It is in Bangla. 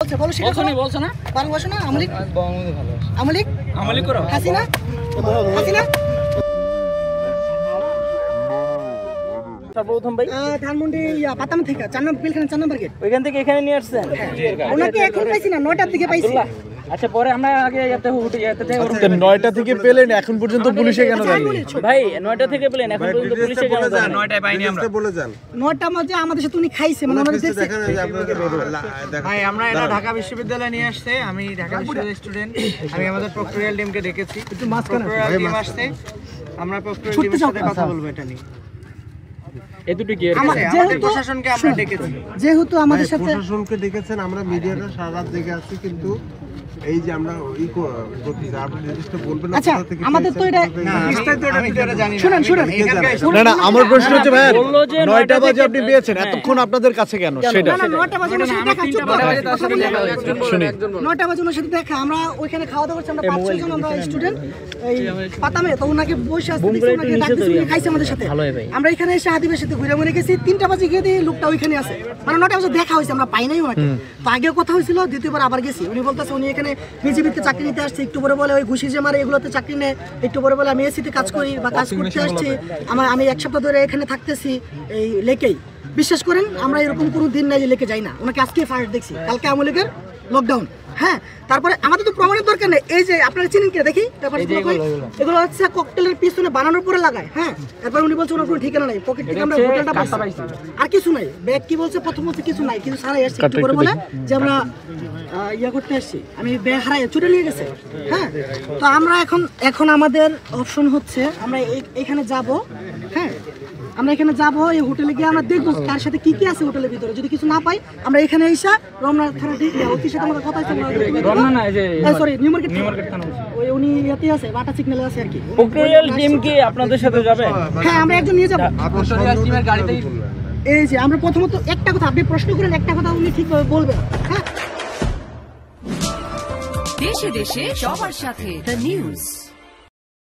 বলছো না ভালোবাসো না আমলিক আমলিক আমলিক করো হাসিনা হাসিনা সর্বপ্রথম ভাই ধানমন্ডি পাতাম থেকে 4 নম্বর পিলখানা 4 নম্বর গেট ওইখান থেকে এখানে নিয়ে আসছেন ওনাকে এখন পাইছি না 9টার দিকে পাইছি আচ্ছা পরে আমরা আগে যেতে উঠে যেতে 9টা থেকে পেলেন এখন পর্যন্ত পুলিশে কেন যায়নি ভাই 9টা থেকে পেলেন এখন পর্যন্ত পুলিশে কেন যায়নি 9টায় পাইনি আমরা বলে যান 9টা মধ্যে আমাদের সাথে উনি খাইছে মানে আমাদের দেখছে ভাই আমরা এটা ঢাকা বিশ্ববিদ্যালয়ে নিয়ে আসছে আমি ঢাকা বিশ্ববিদ্যালয়ের স্টুডেন্ট আমি আমাদের প্রক্টোরিয়াল টিমকে ডেকেছি একটু মাঝখানে টিম আসছে আমরা প্রক্টোরিয়াল টিমের সাথে কথা বলবো এটা নিয়ে আমাদের প্রশাসনকে আমরা ডেকেছি যেহেতু আমাদের সাথে প্রশাসনকে ডেকেছেন আমরা মিডিয়াটা সারা রাত জেগে আছি কিন্তু এই যে আমরা ই করতে আপনি নির্দিষ্ট বলবেন না আচ্ছা আমাদের তো এটা বিস্তারিত এটা ভিডিওটা জানি না শুনেন না আমার প্রশ্ন হচ্ছে ভাই 9টা বাজে আপনি পেয়েছেন এতক্ষণ আপনাদের কাছে কেন সেটা না 9টা বাজে ওনার সাথে দেখা শুনি 9টা বাজে ওনার সাথে দেখা আমরা ওইখানে খাওয়া দাওয়া করছি আমরা 5-6 জন আমরা স্টুডেন্ট এই পাতামে তো ওনাকে বসে আসতে দেখি ওনাকে ডাকতেছি উনি খাইছে আমাদের সাথে আমরা এখানে এসে আদিবের সাথে ঘুরে ঘুরে গেছি 3টা বাজে গিয়ে দেখি লোকটা ওইখানে আছে মানে 9টা বাজে দেখা হইছে আমরা পাই নাই ওনাকে তো আগে কথা হইছিল দ্বিতীয়বার আবার গেছি উনি বলতেছে উনি এখানে বিজেপিতে চাকরি নিতে আসছে একটু পরে বলে ওই ঘুষি যে মারে এগুলোতে চাকরি নেয় একটু পরে বলে আমি এসিতে কাজ করি বা কাজ করতে আসছি আমি 1 সপ্তাহ ধরে এখানে থাকতেছি এই লেকেই বিশ্বাস করেন আমরা এরকম কোনো দিন নাই যে লেকে যাই না ওনাকে আজকে ফার্স্ট দেখছি কালকে আওয়ামী লীগের লকডাউন হ্যাঁ তারপরে আমাদের তো প্রমাণের দরকার নেই এই যে আপনারা চিনেন কি দেখি তারপরে এগুলো হচ্ছে ককটেলের পিছনে বানানোর পরে লাগায় হ্যাঁ তারপর উনি বলছে ওনার কোনো ঠিকানা নাই পকেট থেকে আমরা হোটেলটা পাইছি আর কিছু নাই ব্যাগ কি বলছে প্রথম বলছে কিছু নাই কিন্তু সারাই আসছে একটু করে বলে যে আমরা ইয়া করতে আসছি আমি ব্যাগ হারাই চুরে নিয়ে গেছে হ্যাঁ তো আমরা এখন আমাদের অপশন হচ্ছে আমরা এখানে যাব হ্যাঁ আমরা এখানে যাবো এই হোটেলে গিয়ে আমরা দেখবো কার সাথে কি কি আছে হোটেলের ভিতরে যদি কিছু না পাই আমরা এখানে এসে রমনা থানা ওর সাথে আমাদের কথা হচ্ছে সরি নিউ মার্কেট থানা ওই উনি ইয়াতে আছে বাটা সিগন্যালে আছে আর কি প্রক্টোরিয়াল টিম কি আপনাদের সাথে যাবে হ্যাঁ আমরা একজন নিয়ে যাব প্রক্টোরিয়াল টিমের গাড়িতেই এই যে আমরা প্রথমত একটা কথা আপনি প্রশ্ন করেন একটা কথা উনি ঠিকভাবে বলবেন হ্যাঁ দেশে দেশে সবার সাথে দ্য নিউজ।